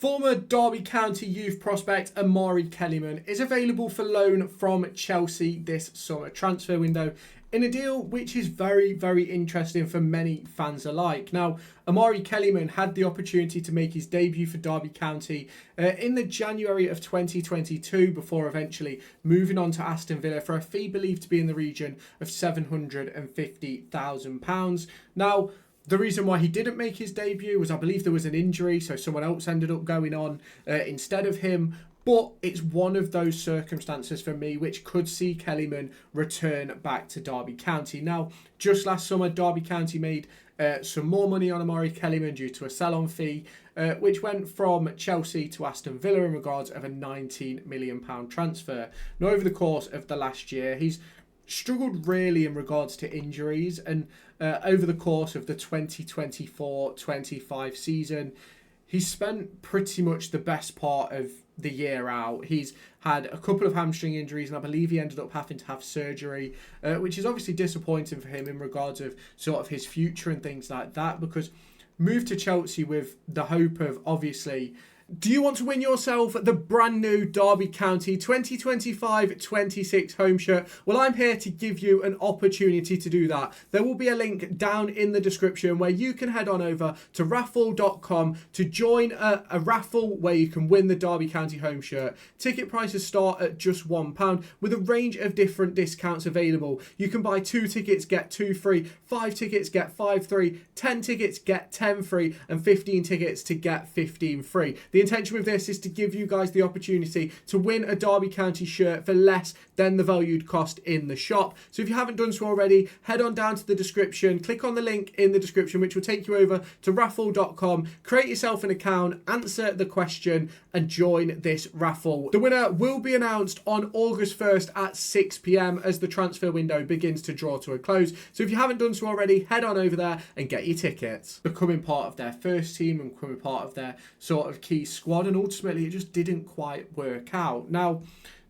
Former Derby County youth prospect Omari Kellyman is available for loan from Chelsea this summer transfer window in a deal which is very, very interesting for many fans alike. Now, Amari Kellyman had the opportunity to make his debut for Derby County in the January of 2022 before eventually moving on to Aston Villa for a fee believed to be in the region of £750,000. Now, the reason why he didn't make his debut was I believe there was an injury, so someone else ended up going on instead of him. But it's one of those circumstances for me which could see Kellyman return back to Derby County. Now, just last summer, Derby County made some more money on Omari Kellyman due to a sell-on fee, which went from Chelsea to Aston Villa in regards of a £19 million transfer. Now, over the course of the last year, he's struggled really in regards to injuries, and over the course of the 2024-25 season, he's spent pretty much the best part of the year out. He's had a couple of hamstring injuries, and I believe he ended up having to have surgery, which is obviously disappointing for him in regards of sort of his future and things like that, because moved to Chelsea with the hope of obviously... Do you want to win yourself the brand new Derby County 2025-26 home shirt? Well, I'm here to give you an opportunity to do that. There will be a link down in the description where you can head on over to raffle.com to join a raffle where you can win the Derby County home shirt. Ticket prices start at just £1 with a range of different discounts available. You can buy 2 tickets, get 2 free, 5 tickets, get 5 free, 10 tickets, get 10 free, and 15 tickets to get 15 free. The intention with this is to give you guys the opportunity to win a Derby County shirt for less than the valued cost in the shop. So if you haven't done so already, head on down to the description, click on the link in the description, which will take you over to raffle.com, create yourself an account, answer the question, and join this raffle. The winner will be announced on August 1st at 6 p.m. as the transfer window begins to draw to a close. So if you haven't done so already, head on over there and get your tickets. Becoming part of their first team and becoming part of their sort of key squad, and ultimately it just didn't quite work out. Now,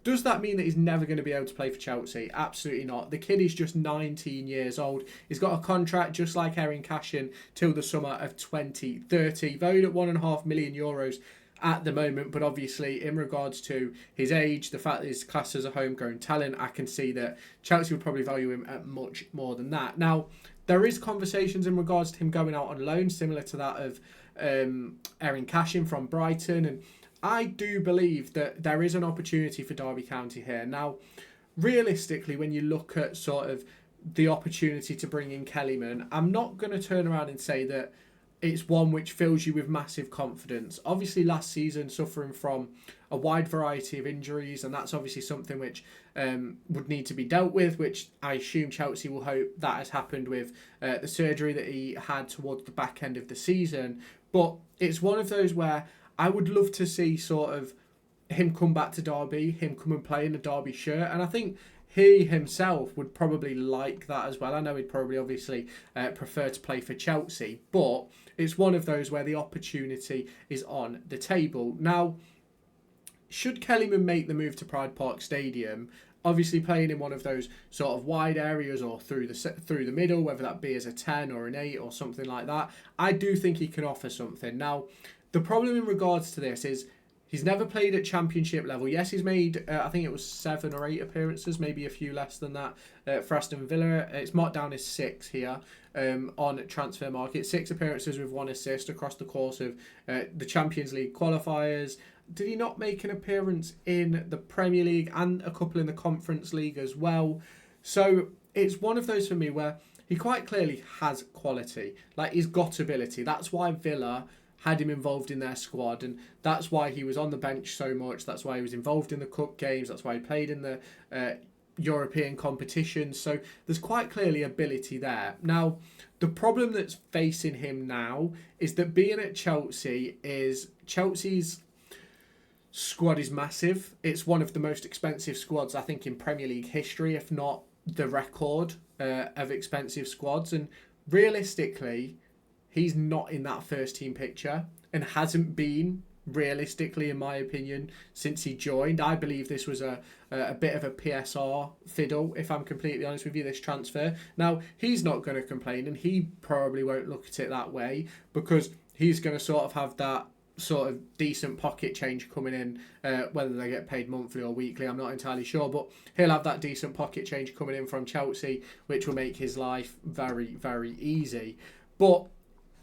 does that mean that he's never going to be able to play for Chelsea? Absolutely not. The kid is just 19 years old. He's got a contract just like Erin Cashin till the summer of 2030, valued at €1.5 million at the moment. But obviously, in regards to his age, the fact that he's classed as a homegrown talent, I can see that Chelsea would probably value him at much more than that. Now, there is conversations in regards to him going out on loan, similar to that of Erin Cashin from Brighton, and I do believe that there is an opportunity for Derby County here. Now, realistically, when you look at sort of the opportunity to bring in Kellyman, I'm not going to turn around and say that it's one which fills you with massive confidence. Obviously, last season suffering from a wide variety of injuries, and that's obviously something which would need to be dealt with, which I assume Chelsea will hope that has happened with the surgery that he had towards the back end of the season. But it's one of those where I would love to see sort of him come back to Derby, him come and play in a Derby shirt, and I think he himself would probably like that as well. I know he'd probably obviously prefer to play for Chelsea, but it's one of those where the opportunity is on the table. Now, should Kellyman make the move to Pride Park Stadium, obviously playing in one of those sort of wide areas or through the middle, whether that be as a 10 or an 8 or something like that, I do think he can offer something. Now, the problem in regards to this is he's never played at championship level. Yes, he's made, I think it was 7 or 8 appearances, maybe a few less than that for Aston Villa. It's marked down as 6 here on Transfer Market. 6 appearances with 1 assist across the course of the Champions League qualifiers. Did he not make an appearance in the Premier League and a couple in the Conference League as well? So it's one of those for me where he quite clearly has quality. Like, he's got ability. That's why Villa had him involved in their squad, and that's why he was on the bench so much. That's why he was involved in the cup games. That's why he played in the European competitions. So there's quite clearly ability there. Now, the problem that's facing him now is that being at Chelsea is Chelsea's squad is massive. It's one of the most expensive squads, I think, in Premier League history, if not the record of expensive squads. And realistically, he's not in that first team picture and hasn't been, realistically, in my opinion, since he joined. I believe this was a bit of a PSR fiddle, if I'm completely honest with you, this transfer. Now, he's not going to complain, and he probably won't look at it that way, because he's going to sort of have that sort of decent pocket change coming in, whether they get paid monthly or weekly, I'm not entirely sure, but he'll have that decent pocket change coming in from Chelsea, which will make his life very, very easy. But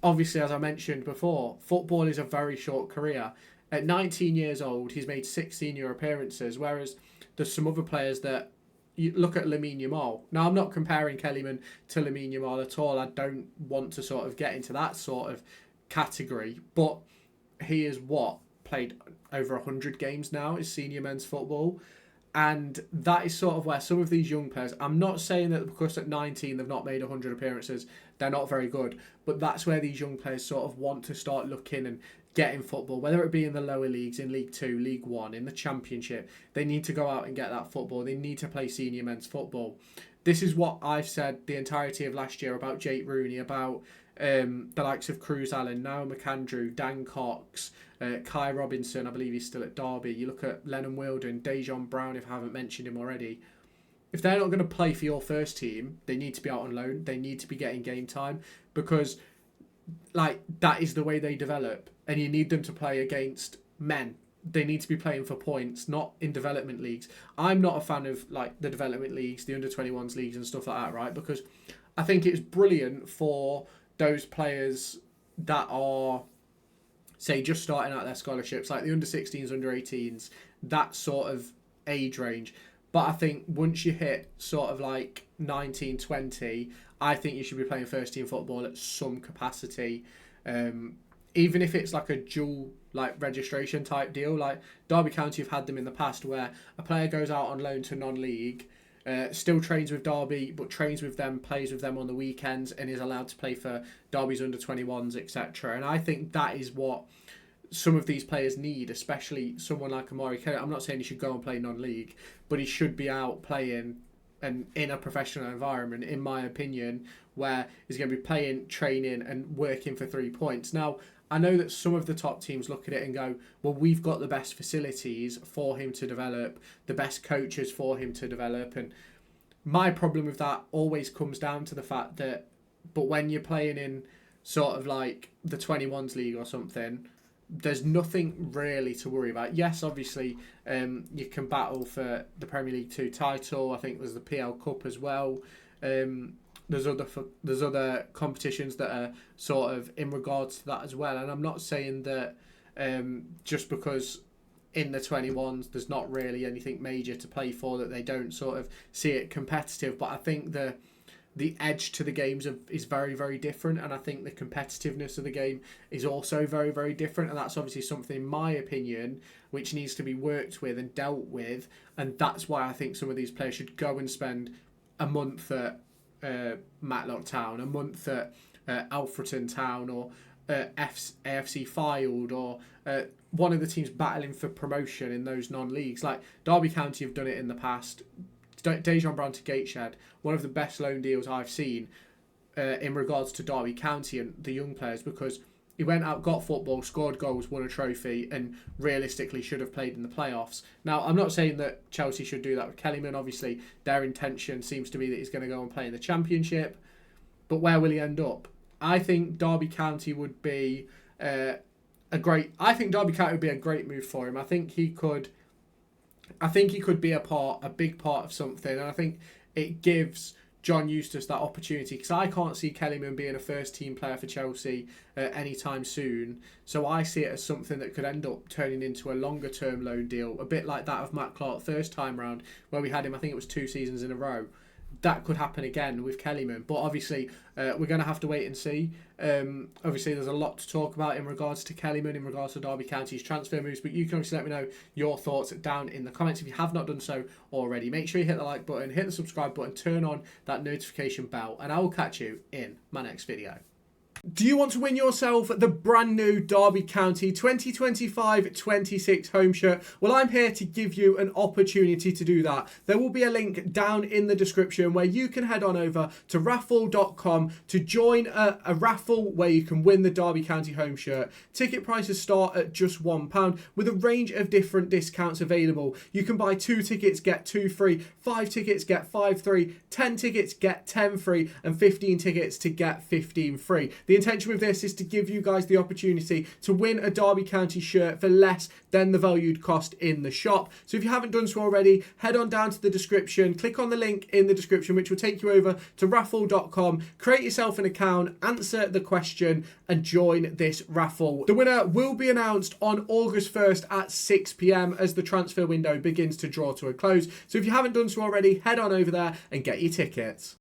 obviously, as I mentioned before, football is a very short career. At 19 years old, he's made 6 senior appearances, whereas there's some other players that, you look at Lamine Yamal. Now, I'm not comparing Kellyman to Lamine Yamal at all. I don't want to sort of get into that sort of category, but he is played over 100 games now is senior men's football, and that is sort of where some of these young players, I'm not saying that because at 19 they've not made 100 appearances they're not very good, but that's where these young players sort of want to start looking and getting football, whether it be in the lower leagues, in League 2, League 1, in the Championship. They need to go out and get that football. They need to play senior men's football. This is what I've said the entirety of last year about Jake Rooney, about the likes of Cruz Allen, now McAndrew, Dan Cox, Kai Robinson, I believe he's still at Derby. You look at Lennon Wilden, Dejon Brown, if I haven't mentioned him already. If they're not going to play for your first team, they need to be out on loan. They need to be getting game time, because that is the way they develop, and you need them to play against men. They need to be playing for points, not in development leagues. I'm not a fan of the development leagues, the under-21s leagues and stuff like that, right? Because I think it's brilliant for those players that are, say, just starting out their scholarships, like the under-16s, under-18s, that sort of age range. But I think once you hit sort of 19, 20, I think you should be playing first-team football at some capacity. Even if it's a dual registration type deal. Like Derby County have had them in the past, where a player goes out on loan to non-league, still trains with Derby, but trains with them, plays with them on the weekends, and is allowed to play for Derby's under-21s, etc. And I think that is what some of these players need, especially someone like Omari Kellyman. I'm not saying he should go and play non-league, but he should be out playing and in a professional environment, in my opinion, where he's going to be playing, training, and working for 3 points. Now, I know that some of the top teams look at it and go, well, we've got the best facilities for him to develop, the best coaches for him to develop. And my problem with that always comes down to the fact that, but when you're playing in sort of the 21s league or something, there's nothing really to worry about. Yes, obviously, you can battle for the Premier League 2 title. I think there's the PL Cup as well. There's other competitions that are sort of in regards to that as well. And I'm not saying that just because in the 21s there's not really anything major to play for, that they don't sort of see it competitive. But I think the edge to the games is very, very different, and I think the competitiveness of the game is also very, very different, and that's obviously something, in my opinion, which needs to be worked with and dealt with, and that's why I think some of these players should go and spend a month at Matlock Town, a month at Alfreton Town, or AFC Fylde, or one of the teams battling for promotion in those non-leagues. Like Derby County have done it in the past. Dejon Brown to Gateshead, one of the best loan deals I've seen in regards to Derby County and the young players, because he went out, got football, scored goals, won a trophy, and realistically should have played in the playoffs. Now, I'm not saying that Chelsea should do that with Kellyman. Obviously, their intention seems to be that he's going to go and play in the Championship, but where will he end up? I think Derby County would be a great move for him. I think he could be a big part of something, and I think it gives John Eustace that opportunity, because I can't see Kellyman being a first-team player for Chelsea anytime soon. So I see it as something that could end up turning into a longer-term loan deal, a bit like that of Matt Clark first time round, where we had him, I think it was 2 seasons in a row. That could happen again with Kellyman, but obviously we're going to have to wait and see. Obviously there's a lot to talk about in regards to Kellyman, in regards to Derby County's transfer moves, but you can obviously let me know your thoughts down in the comments if you have not done so already. Make sure you hit the like button, hit the subscribe button, turn on that notification bell, and I will catch you in my next video. Do you want to win yourself the brand new Derby County 2025-26 home shirt? Well, I'm here to give you an opportunity to do that. There will be a link down in the description where you can head on over to raffle.com to join a raffle where you can win the Derby County home shirt. Ticket prices start at just £1 with a range of different discounts available. You can buy 2 tickets, get 2 free, 5 tickets, get 5 free, 10 tickets, get 10 free, and 15 tickets to get 15 free. The The intention with this is to give you guys the opportunity to win a Derby County shirt for less than the valued cost in the shop. So if you haven't done so already, head on down to the description, click on the link in the description, which will take you over to raffle.com, create yourself an account, answer the question, and join this raffle. The winner will be announced on August 1st at 6 p.m. as the transfer window begins to draw to a close. So if you haven't done so already, head on over there and get your tickets.